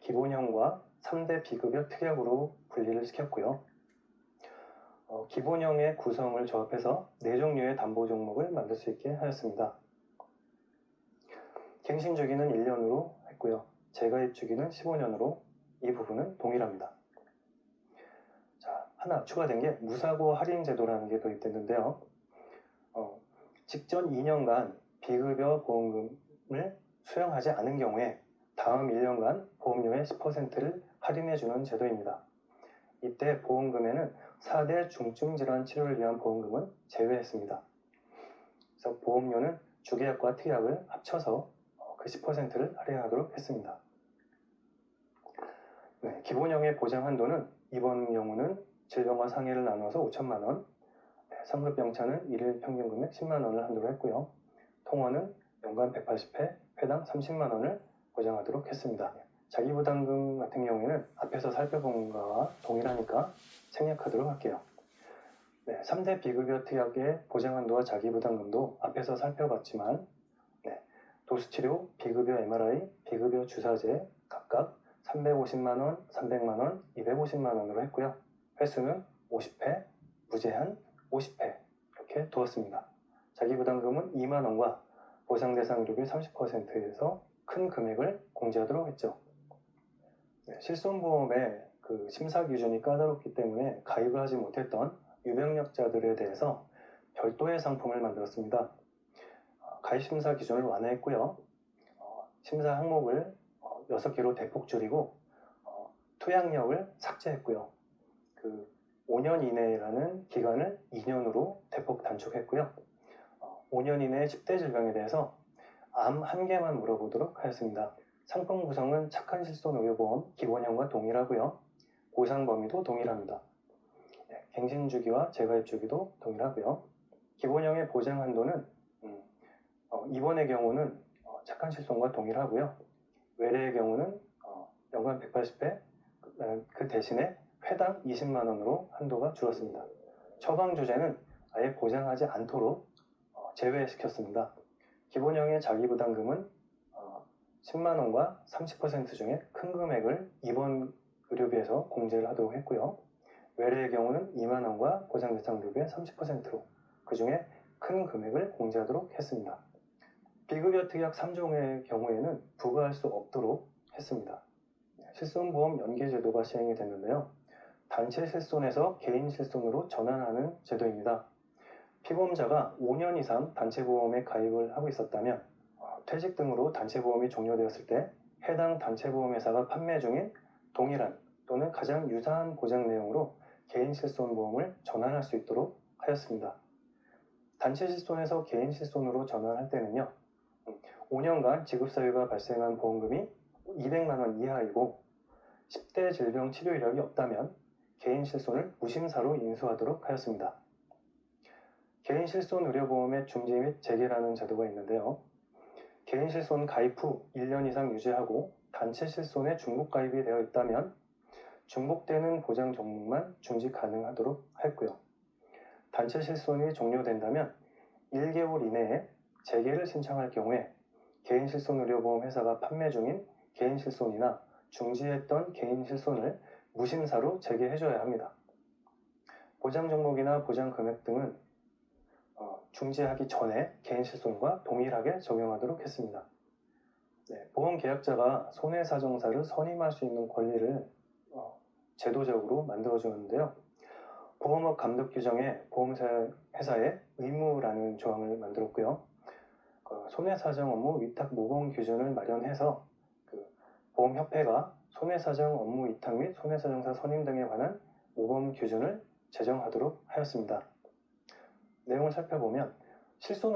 기본형과 3대 비급여 특약으로 분리를 시켰고요. 기본형의 구성을 조합해서 4종류의 담보 종목을 만들 수 있게 하였습니다. 갱신 주기는 1년으로 했고요. 재가입 주기는 15년으로 이 부분은 동일합니다. 자, 하나 추가된 게 무사고 할인 제도라는 게 도입됐는데요. 직전 2년간 비급여 보험금을 수령하지 않은 경우에 다음 1년간 보험료의 10%를 할인해주는 제도입니다. 이때 보험금에는 4대 중증질환 치료를 위한 보험금은 제외했습니다. 그래서 보험료는 주계약과 특약을 합쳐서 그 10%를 할인하도록 했습니다. 네, 기본형의 보장 한도는 이번 경우는 질병과 상해를 나눠서 5천만 원, 상급 병차는 1일 평균 금액 10만 원을 한도로 했고요. 통원은 연간 180회, 회당 30만 원을 보장하도록 했습니다. 자기부담금 같은 경우에는 앞에서 살펴본 것과 동일하니까 생략하도록 할게요. 네, 3대 비급여 특약의 보장 한도와 자기부담금도 앞에서 살펴봤지만 도수치료, 비급여 MRI, 비급여 주사제 각각 350만 원, 300만 원, 250만 원으로 했고요. 횟수는 50회, 무제한 50회 이렇게 두었습니다. 자기부담금은 2만 원과 보상 대상 의료비 30%에서 큰 금액을 공제하도록 했죠. 실손보험의 그 심사 기준이 까다롭기 때문에 가입을 하지 못했던 유병력자들에 대해서 별도의 상품을 만들었습니다. 가입 심사 기준을 완화했고요. 심사 항목을 6개로 대폭 줄이고 투약력을 삭제했고요. 그 5년 이내라는 기간을 2년으로 대폭 단축했고요. 5년 이내 10대 질병에 대해서 암 1개만 물어보도록 하였습니다. 상품 구성은 착한 실손 의료보험 기본형과 동일하고요. 보상 범위도 동일합니다. 갱신 주기와 재가입 주기도 동일하고요. 기본형의 보장 한도는 입원의 경우는 착한 실손과 동일하고요. 외래의 경우는 연간 180회, 그 대신에 회당 20만 원으로 한도가 줄었습니다. 처방 주제는 아예 보장하지 않도록 제외시켰습니다. 기본형의 자기부담금은 10만 원과 30% 중에 큰 금액을 입원 의료비에서 공제를 하도록 했고요. 외래의 경우는 2만 원과 보장 대상 의료비의 30%로 그 중에 큰 금액을 공제하도록 했습니다. 비급여 특약 3종의 경우에는 부과할 수 없도록 했습니다. 실손보험 연계 제도가 시행이 됐는데요. 단체 실손에서 개인 실손으로 전환하는 제도입니다. 피보험자가 5년 이상 단체보험에 가입을 하고 있었다면 퇴직 등으로 단체보험이 종료되었을 때 해당 단체보험회사가 판매 중인 동일한 또는 가장 유사한 보장 내용으로 개인 실손보험을 전환할 수 있도록 하였습니다. 단체 실손에서 개인 실손으로 전환할 때는요. 5년간 지급사유가 발생한 보험금이 200만 원 이하이고 10대 질병 치료 이력이 없다면 개인 실손을 무심사로 인수하도록 하였습니다. 개인 실손 의료보험의 중지 및 재개라는 제도가 있는데요. 개인 실손 가입 후 1년 이상 유지하고 단체 실손에 중복 가입이 되어 있다면 중복되는 보장 종목만 중지 가능하도록 했고요. 단체 실손이 종료된다면 1개월 이내에 재개를 신청할 경우에 개인 실손 의료보험 회사가 판매 중인 개인 실손이나 중지했던 개인 실손을 무심사로 재개해줘야 합니다. 보장 종목이나 보장 금액 등은 중지하기 전에 개인 실손과 동일하게 적용하도록 했습니다. 보험 계약자가 손해사정사를 선임할 수 있는 권리를 제도적으로 만들어주는데요. 보험업 감독 규정에 보험사 회사의 의무라는 조항을 만들었고요. 손해사정 업무 위탁 모범 기준을 마련해서 보험협회가 손해사정 업무 위탁 및 손해사정사 선임 등에 관한 모범 규준을 제정하도록 하였습니다. 내용을 살펴보면 실손